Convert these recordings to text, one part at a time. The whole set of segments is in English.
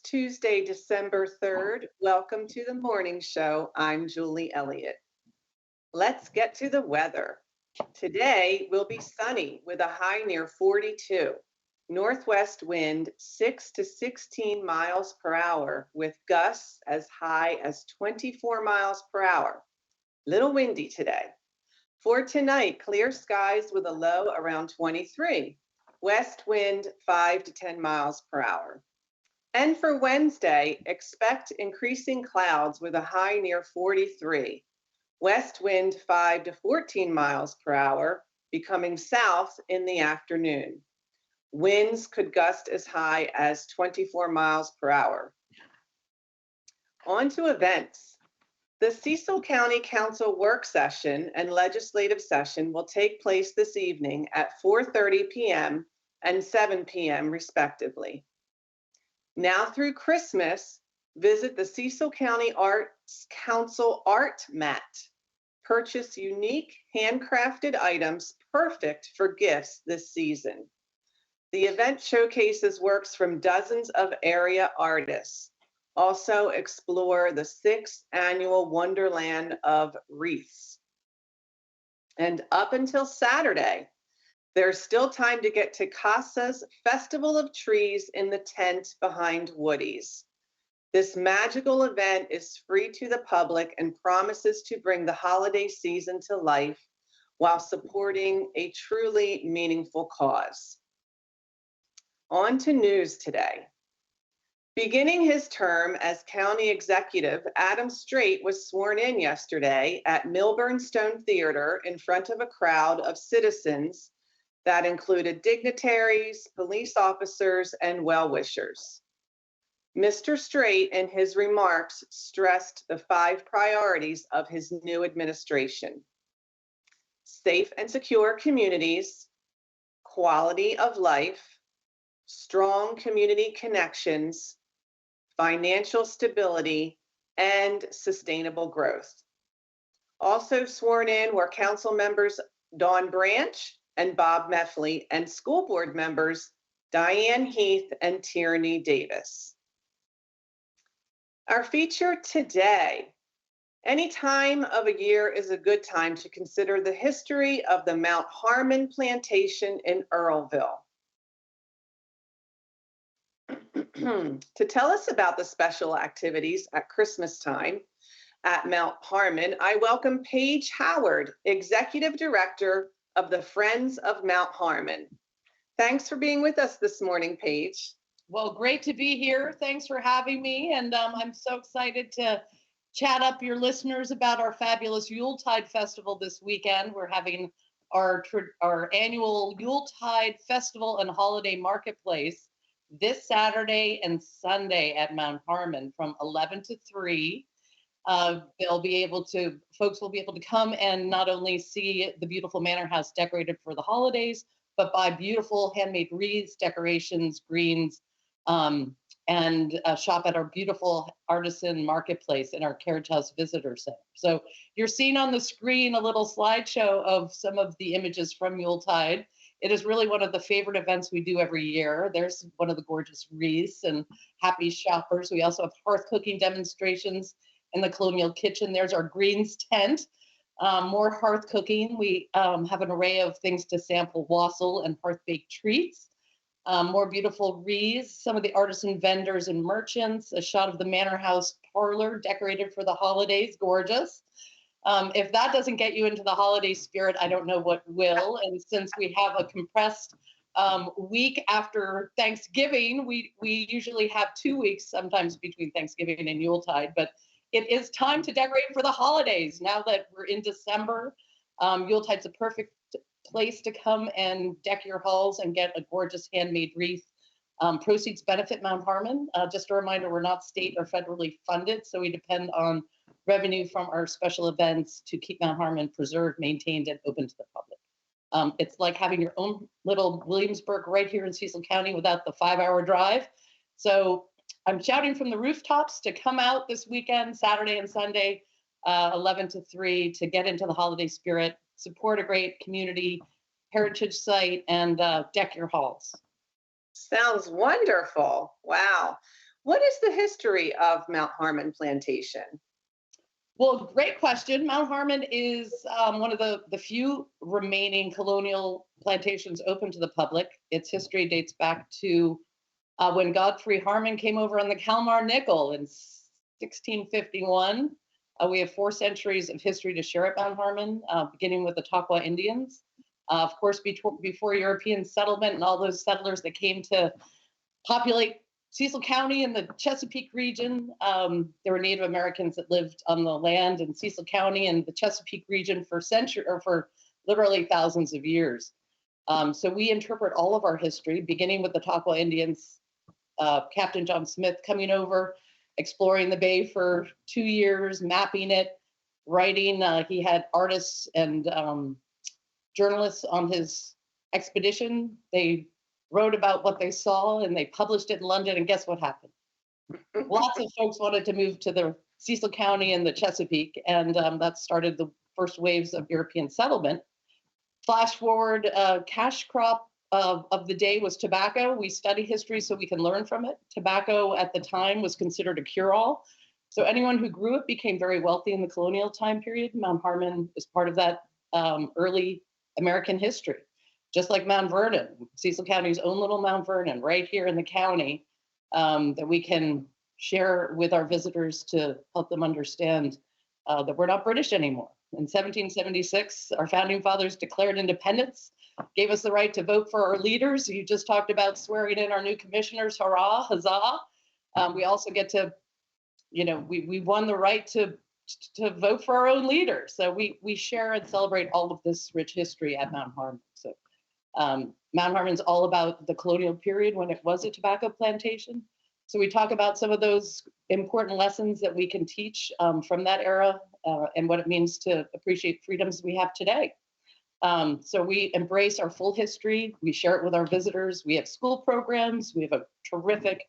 Tuesday, December 3rd. Welcome to the morning show. I'm Julie Elliott. Let's get to the weather. Today will be sunny with a high near 42. Northwest wind 6 to 16 miles per hour with gusts as high as 24 miles per hour. Little windy today. For tonight, clear skies with a low around 23. West wind 5 to 10 miles per hour. And for Wednesday, expect increasing clouds with a high near 43. West wind 5 to 14 miles per hour, becoming south in the afternoon. Winds could gust as high as 24 miles per hour. On to events. The Cecil County Council work session and legislative session will take place this evening at 4:30 p.m. and 7 p.m. respectively. Now through Christmas, visit the Cecil County Arts Council Art Mat. Purchase unique handcrafted items perfect for gifts this season. The event showcases works from dozens of area artists. Also explore the 6th annual Wonderland of Wreaths. And up until Saturday, there's still time to get to Casa's Festival of Trees in the tent behind Woody's. This magical event is free to the public and promises to bring the holiday season to life while supporting a truly meaningful cause. On to news today. Beginning his term as county executive, Adam Straight was sworn in yesterday at Milburn Stone Theater in front of a crowd of citizens that included dignitaries, police officers, and well-wishers. Mr. Straight, in his remarks, stressed the 5 priorities of his new administration: safe and secure communities, quality of life, strong community connections, financial stability, and sustainable growth. Also sworn in were council members Dawn Branch and Bob Meffley, and school board members Diane Heath and Tierney Davis. Our feature today: any time of a year is a good time to consider the history of the Mount Harmon plantation in Earlville. To tell us about the special activities at Christmas time at Mount Harmon, I welcome Paige Howard, Executive Director of the Friends of Mount Harmon. Thanks for being with us this morning, Paige. Well, great to be here. Thanks for having me. And I'm so excited to chat up your listeners about our fabulous Yuletide Festival this weekend. We're having our annual Yuletide Festival and Holiday Marketplace this Saturday and Sunday at Mount Harmon from 11 to 3. Folks will be able to come and not only see the beautiful manor house decorated for the holidays, but buy beautiful handmade wreaths, decorations, greens, and shop at our beautiful artisan marketplace in our Carriage House Visitor Center. So you're seeing on the screen a little slideshow of some of the images from Yuletide. It is really one of the favorite events we do every year. There's one of the gorgeous wreaths and happy shoppers. We also have hearth cooking demonstrations in the Colonial Kitchen. There's our greens tent, more hearth cooking. We have an array of things to sample: wassail and hearth baked treats, more beautiful wreaths, some of the artisan vendors and merchants, a shot of the Manor House parlor decorated for the holidays, gorgeous. If that doesn't get you into the holiday spirit, I don't know what will. And since we have a compressed week after Thanksgiving, we usually have 2 weeks sometimes between Thanksgiving and Yuletide, but it is time to decorate for the holidays. Now that we're in December, Yuletide's a perfect place to come and deck your halls and get a gorgeous handmade wreath. Proceeds benefit Mount Harmon. Just a reminder, we're not state or federally funded, so we depend on revenue from our special events to keep Mount Harmon preserved, maintained, and open to the public. It's like having your own little Williamsburg right here in Cecil County without the 5-hour drive. So I'm shouting from the rooftops to come out this weekend, Saturday and Sunday, 11 to 3, to get into the holiday spirit, support a great community heritage site, and deck your halls. Sounds wonderful. Wow. What is the history of Mount Harmon Plantation? Well, great question. Mount Harmon is one of the few remaining colonial plantations open to the public. Its history dates back to when Godfrey Harmon came over on the Kalmar Nickel in 1651. We have 4 centuries of history to share at Mount Harmon, beginning with the Taqua Indians. Of course, before European settlement and all those settlers that came to populate Cecil County and the Chesapeake region, there were Native Americans that lived on the land in Cecil County and the Chesapeake region for for literally thousands of years. So we interpret all of our history, beginning with the Taqua Indians, Captain John Smith coming over, exploring the bay for 2 years, mapping it, writing. He had artists and journalists on his expedition. They wrote about what they saw and they published it in London. And guess what happened? Lots of folks wanted to move to the Cecil County and the Chesapeake, and that started the first waves of European settlement. Flash forward, cash crop of the day was tobacco. We study history so we can learn from it. Tobacco at the time was considered a cure-all. So anyone who grew it became very wealthy in the colonial time period. Mount Harmon is part of that early American history. Just like Mount Vernon, Cecil County's own little Mount Vernon, right here in the county, that we can share with our visitors to help them understand that we're not British anymore. In 1776, our founding fathers declared independence, gave us the right to vote for our leaders. You just talked about swearing in our new commissioners, hurrah, huzzah. We also get to, we won the right to vote for our own leaders. So we share and celebrate all of this rich history at Mount Harmon. So Mount Harmon's all about the colonial period when it was a tobacco plantation. So we talk about some of those important lessons that we can teach from that era and what it means to appreciate freedoms we have today. So we embrace our full history. We share it with our visitors. We have school programs. We have a terrific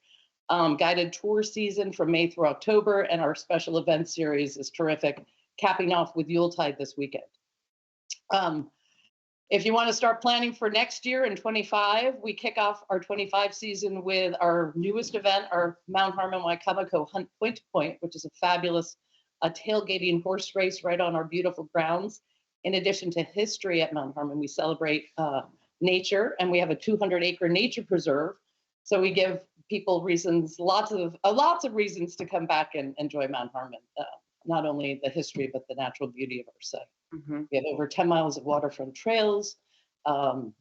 guided tour season from May through October, and our special event series is terrific, capping off with Yuletide this weekend. If you want to start planning for next year in 25, we kick off our 25 season with our newest event, our Mount Harmon Waikamaco Hunt Point to Point, which is a fabulous tailgating horse race right on our beautiful grounds. In addition to history at Mount Harmon, we celebrate nature, and we have a 200-acre nature preserve. So we give people reasons, lots of reasons to come back and enjoy Mount Harmon, not only the history, but the natural beauty of our site. Mm-hmm. We have over 10 miles of waterfront trails.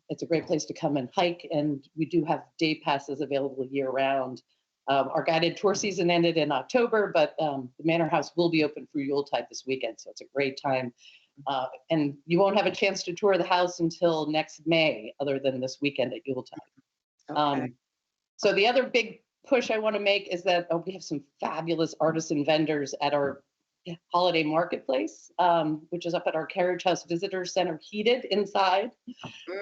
It's a great place to come and hike, and we do have day passes available year round. Our guided tour season ended in October, but the Manor House will be open for Yuletide this weekend, so it's a great time. And you won't have a chance to tour the house until next May, other than this weekend at Yuletide. Okay. So the other big push I want to make is that we have some fabulous artisan vendors at our holiday marketplace, which is up at our Carriage House Visitor Center, heated inside.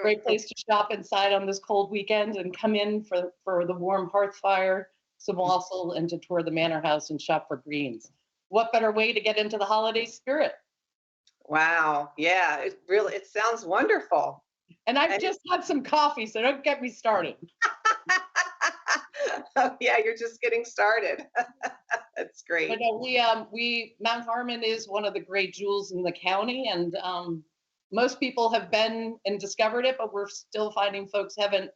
Great place to shop inside on this cold weekend and come in for the warm hearth fire, some wassail, and to tour the Manor House and shop for greens. What better way to get into the holiday spirit? Wow. Yeah, it sounds wonderful. And I've just had some coffee, so don't get me started. Oh, yeah, you're just getting started. That's great. But no, Mount Harmon is one of the great jewels in the county, and most people have been and discovered it, but we're still finding folks haven't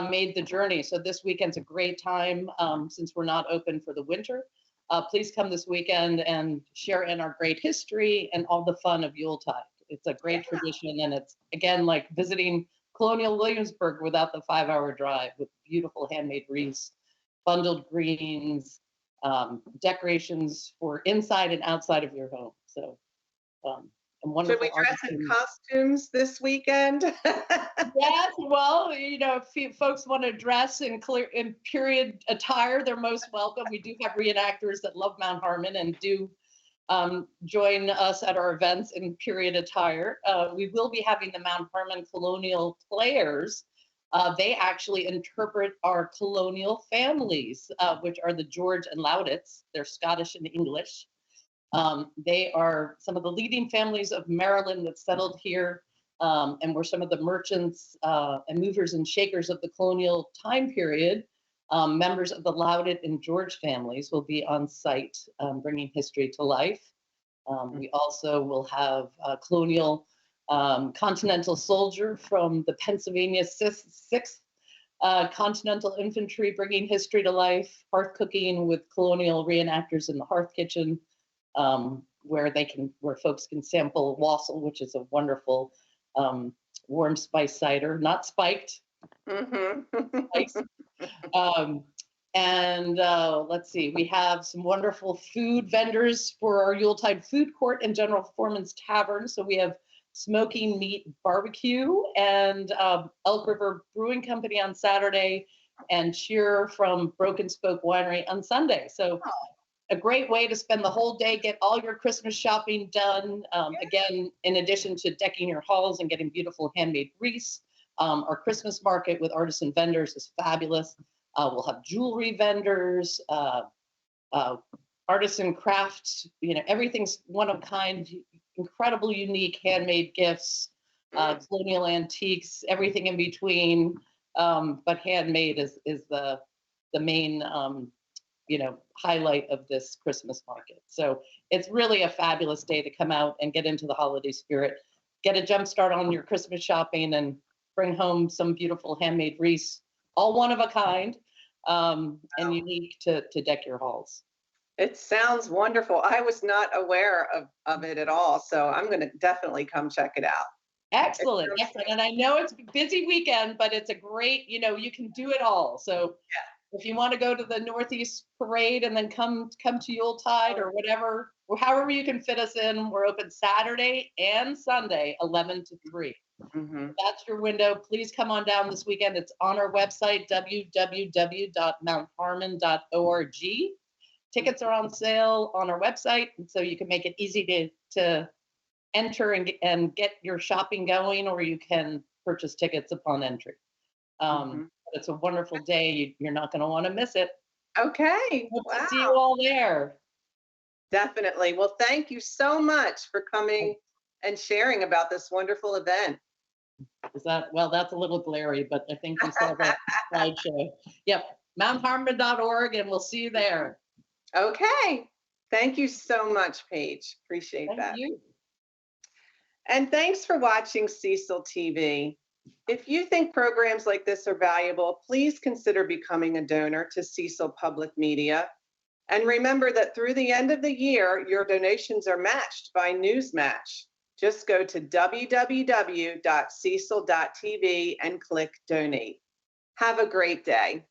made the journey. So this weekend's a great time since we're not open for the winter. Please come this weekend and share in our great history and all the fun of Yuletide. It's a great tradition, and it's, again, like visiting Colonial Williamsburg without the 5-hour drive, with beautiful handmade wreaths, bundled greens, decorations for inside and outside of your home. So, and wonderful. Should we dress in costumes this weekend? Yes, well, if folks want to dress in period attire, they're most welcome. We do have reenactors that love Mount Harmon and do join us at our events in period attire. We will be having the Mount Harmon Colonial Players. They actually interpret our colonial families, which are the George and Laudits. They're Scottish and English. They are some of the leading families of Maryland that settled here, and were some of the merchants and movers and shakers of the colonial time period. Members of the Loudet and George families will be on site, bringing history to life. We also will have a colonial Continental soldier from the Pennsylvania 6th Continental Infantry bringing history to life, hearth cooking with colonial reenactors in the hearth kitchen, where folks can sample wassail, which is a wonderful warm spice cider, not spiked. Spice. Let's see, we have some wonderful food vendors for our Yuletide food court and General Foreman's Tavern. So we have Smoking Meat Barbecue and Elk River Brewing Company on Saturday, and Cheer from Broken Spoke Winery on Sunday. So a great way to spend the whole day, get all your Christmas shopping done. Again, in addition to decking your halls and getting beautiful handmade wreaths, our Christmas market with artisan vendors is fabulous. We'll have jewelry vendors, artisan crafts, everything's one of a kind, incredible, unique handmade gifts, colonial antiques, everything in between. But handmade is the main, highlight of this Christmas market. So it's really a fabulous day to come out and get into the holiday spirit, get a jump start on your Christmas shopping, and bring home some beautiful handmade wreaths, all one of a kind, and unique to deck your halls. It sounds wonderful. I was not aware of it at all, so I'm going to definitely come check it out. Excellent. And I know it's a busy weekend, but it's a great, you can do it all. So if you want to go to the Northeast Parade and then come to Yuletide or whatever, or however you can fit us in, we're open Saturday and Sunday, 11 to 3. That's your window. Please come on down this weekend. It's on our website, www.mountharmon.org. Tickets are on sale on our website, and so you can make it easy to enter and get your shopping going, or you can purchase tickets upon entry. It's a wonderful day. You're not going to want to miss it. Okay. Hope to see you all there. Definitely. Well, thank you so much for coming and sharing about this wonderful event. That's a little glary, but I think you saw that slideshow. Yep, mountharmon.org, and we'll see you there. Okay. Thank you so much, Paige. Appreciate that. Thank you. And thanks for watching Cecil TV. If you think programs like this are valuable, please consider becoming a donor to Cecil Public Media. And remember that through the end of the year, your donations are matched by Newsmatch. Just go to www.cecil.tv and click donate. Have a great day.